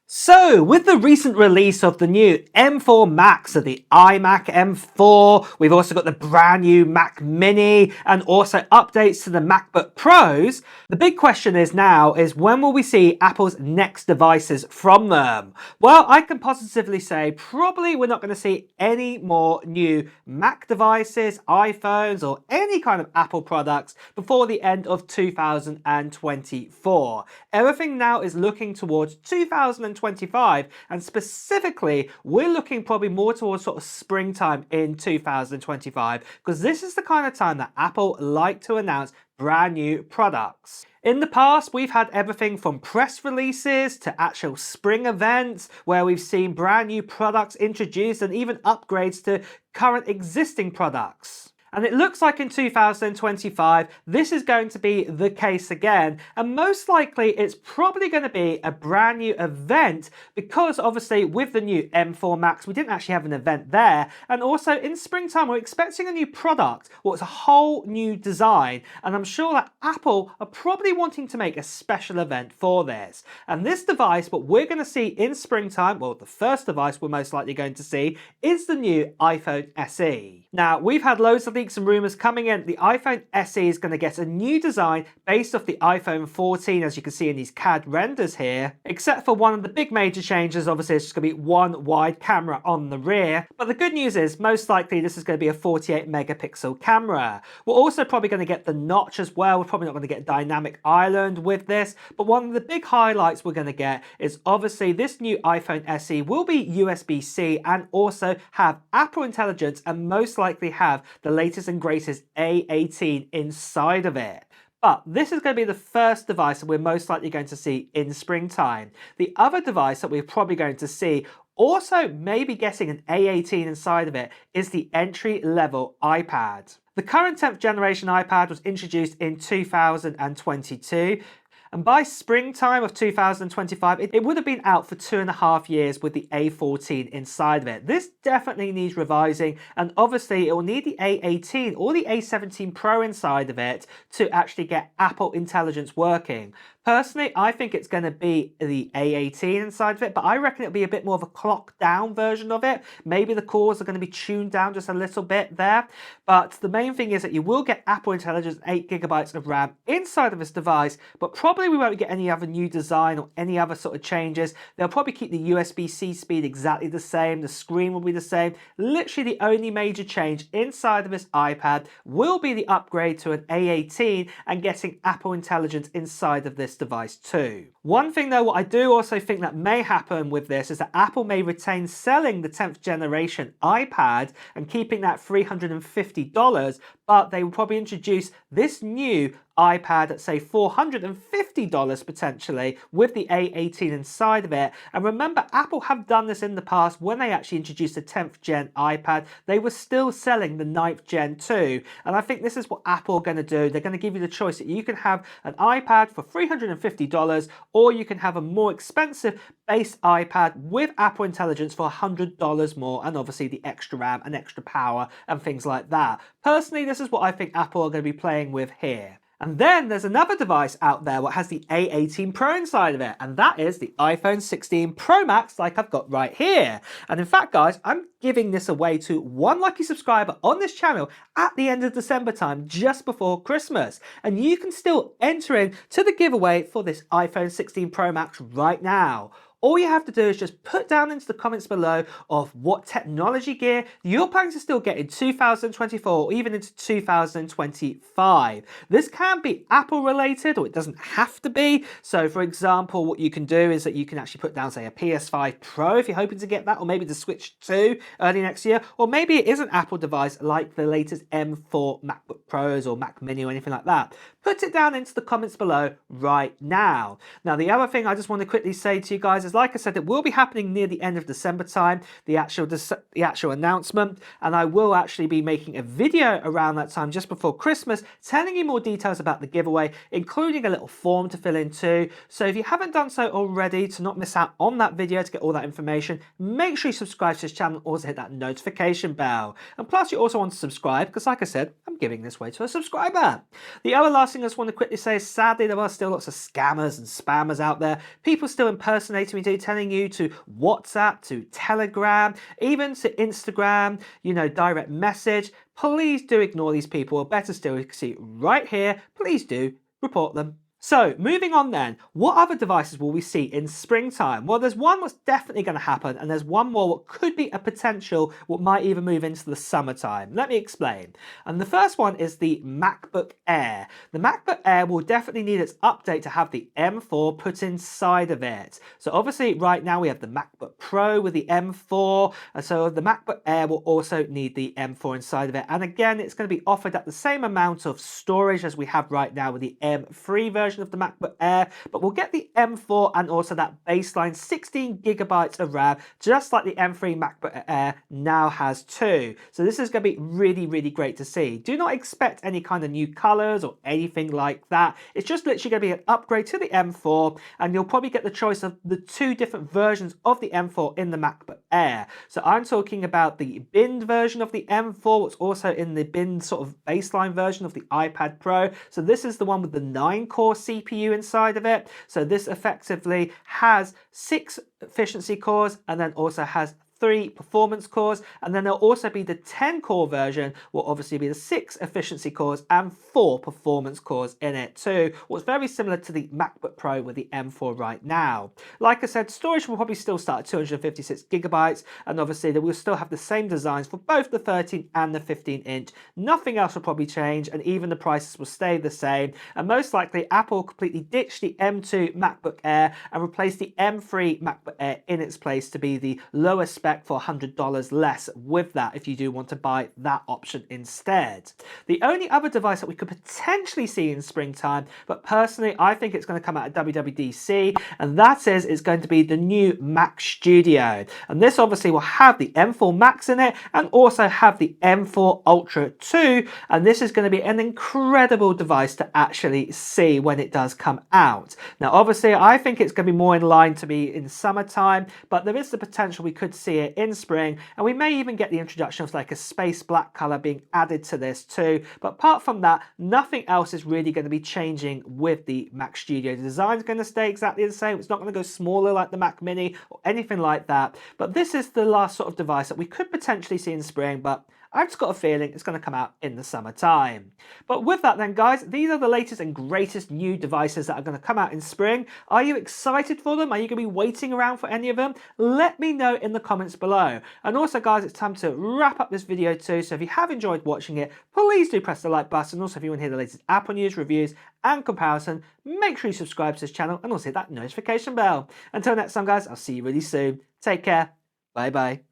So, with the recent release of the new M4 Macs, so the iMac M4, we've also got the brand new Mac Mini and also updates to the MacBook Pros. The big question is now is when will we see Apple's next devices from them? Well, I can positively say probably we're not going to see any more new Mac devices, iPhones or any kind of Apple products before the end of 2024. Everything now is looking towards 2025, and specifically we're looking probably more towards sort of springtime in 2025, because this is the kind of time that Apple like to announce brand new products. In the past, we've had everything from press releases to actual spring events where we've seen brand new products introduced and even upgrades to current existing products. And it looks like in 2025, this is going to be the case again. And most likely, it's probably going to be a brand new event because obviously with the new M4 Max, we didn't actually have an event there. And also in springtime, we're expecting a new product. Well, it's a whole new design. And I'm sure that Apple are probably wanting to make a special event for this. And this device, what we're going to see in springtime, well, the first device we're most likely going to see is the new iPhone SE. Now, we've had loads of leaks and rumors coming in. The iPhone SE is going to get a new design based off the iPhone 14, as you can see in these CAD renders here, except for one of the big major changes. Obviously, it's just going to be one wide camera on the rear. But the good news is most likely this is going to be a 48 megapixel camera. We're also probably going to get the notch as well. We're probably not going to get dynamic island with this, but one of the big highlights we're going to get is obviously this new iPhone SE will be USB-C and also have Apple Intelligence and most likely have the latest and greatest A18 inside of it. But this is going to be the first device that we're most likely going to see in springtime. The other device that we're probably going to see also maybe getting an A18 inside of it is the entry-level iPad. The current 10th generation iPad was introduced in 2022. And by springtime of 2025, it would have been out for 2.5 years with the A14 inside of it. This definitely needs revising, and obviously it will need the A18 or the A17 Pro inside of it to actually get Apple Intelligence working. Personally, I think it's going to be the A18 inside of it, but I reckon it'll be a bit more of a clock down version of it. Maybe the cores are going to be tuned down just a little bit there. But the main thing is that you will get Apple Intelligence 8 gigabytes of RAM inside of this device, but probably we won't get any other new design or any other sort of changes. They'll probably keep the USB-C speed exactly the same. The screen will be the same. Literally the only major change inside of this iPad will be the upgrade to an A18 and getting Apple Intelligence inside of this device too. One thing though, what I do also think that may happen with this is that Apple may retain selling the 10th generation iPad and keeping that $350, but they will probably introduce this new iPad at say $450 potentially with the A18 inside of it. And remember, Apple have done this in the past when they actually introduced the 10th gen iPad. They were still selling the 9th gen too. And I think this is what Apple are going to do. They're going to give you the choice that you can have an iPad for $350 or you can have a more expensive base iPad with Apple Intelligence for $100 more, and obviously the extra RAM and extra power and things like that. Personally, this is what I think Apple are going to be playing with here. And then there's another device out there that has the A18 Pro inside of it, and that is the iPhone 16 Pro Max like I've got right here. And in fact, guys, I'm giving this away to one lucky subscriber on this channel at the end of December time, just before Christmas. And you can still enter in to the giveaway for this iPhone 16 Pro Max right now. All you have to do is just put down into the comments below of what technology gear you're planning to still get in 2024 or even into 2025. This can be Apple related or it doesn't have to be. So for example, what you can do is that you can actually put down say a PS5 Pro if you're hoping to get that, or maybe the Switch 2 early next year, or maybe it is an Apple device like the latest M4 MacBook Pros or Mac Mini or anything like that. Put it down into the comments below right now. Now the other thing I just want to quickly say to you guys is, like I said, it will be happening near the end of December time, the actual announcement, and I will actually be making a video around that time just before Christmas telling you more details about the giveaway, including a little form to fill in too. So if you haven't done so already, to not miss out on that video to get all that information, make sure you subscribe to this channel and also hit that notification bell. And plus you also want to subscribe because, like I said, I'm giving this away to a subscriber. The other last thing I just want to quickly say is, sadly there are still lots of scammers and spammers out there, people still impersonating me to, telling you to WhatsApp, to Telegram, even to Instagram, you know, direct message. Please do ignore these people, or better still, you can see right here, please do report them. So moving on then, what other devices will we see in springtime? Well, there's one what's definitely going to happen, and there's one more what could be a potential what might even move into the summertime. Let me explain. And the first one is the MacBook Air. The MacBook Air will definitely need its update to have the M4 put inside of it. So obviously right now we have the MacBook Pro with the M4, and so the MacBook Air will also need the M4 inside of it. And again, it's going to be offered at the same amount of storage as we have right now with the M3 version of the MacBook Air, but we'll get the M4 and also that baseline 16 gigabytes of RAM, just like the M3 MacBook Air now has too. So this is going to be really, really great to see. Do not expect any kind of new colors or anything like that. It's just literally going to be an upgrade to the M4, and you'll probably get the choice of the two different versions of the M4 in the MacBook Air. So I'm talking about the binned version of the M4, what's also in the binned sort of baseline version of the iPad Pro. So this is the one with the 9-core CPU inside of it. So this effectively has 6 efficiency cores and then also has 3 performance cores, and then there'll also be the 10-core version, will obviously be the 6 efficiency cores and 4 performance cores in it too. What's very similar to the MacBook Pro with the M4 right now. Like I said, storage will probably still start at 256 gigabytes, and obviously they will still have the same designs for both the 13 and the 15-inch. Nothing else will probably change, and even the prices will stay the same. And most likely, Apple will completely ditch the M2 MacBook Air and replace the M3 MacBook Air in its place to be the lower spec for $100 less with that, if you do want to buy that option instead. The only other device that we could potentially see in springtime, but personally I think it's going to come out at WWDC, and that is it's going to be the new Mac Studio. And this obviously will have the M4 Max in it and also have the M4 Ultra 2, and this is going to be an incredible device to actually see when it does come out. Now obviously I think it's going to be more in line to be in summertime, but there is the potential we could see it in spring, and we may even get the introduction of like a space black color being added to this too. But apart from that, nothing else is really going to be changing with the Mac Studio. The design is going to stay exactly the same. It's not going to go smaller like the Mac Mini or anything like that, but this is the last sort of device that we could potentially see in spring, but I've just got a feeling it's going to come out in the summertime. But with that then guys, these are the latest and greatest new devices that are going to come out in spring. Are you excited for them? Are you going to be waiting around for any of them? Let me know in the comments below. And also guys, it's time to wrap up this video too, so if you have enjoyed watching it, please do press the like button. Also, if you want to hear the latest Apple news, reviews and comparison, make sure you subscribe to this channel and also hit that notification bell. Until next time guys, I'll see you really soon. Take care. Bye bye.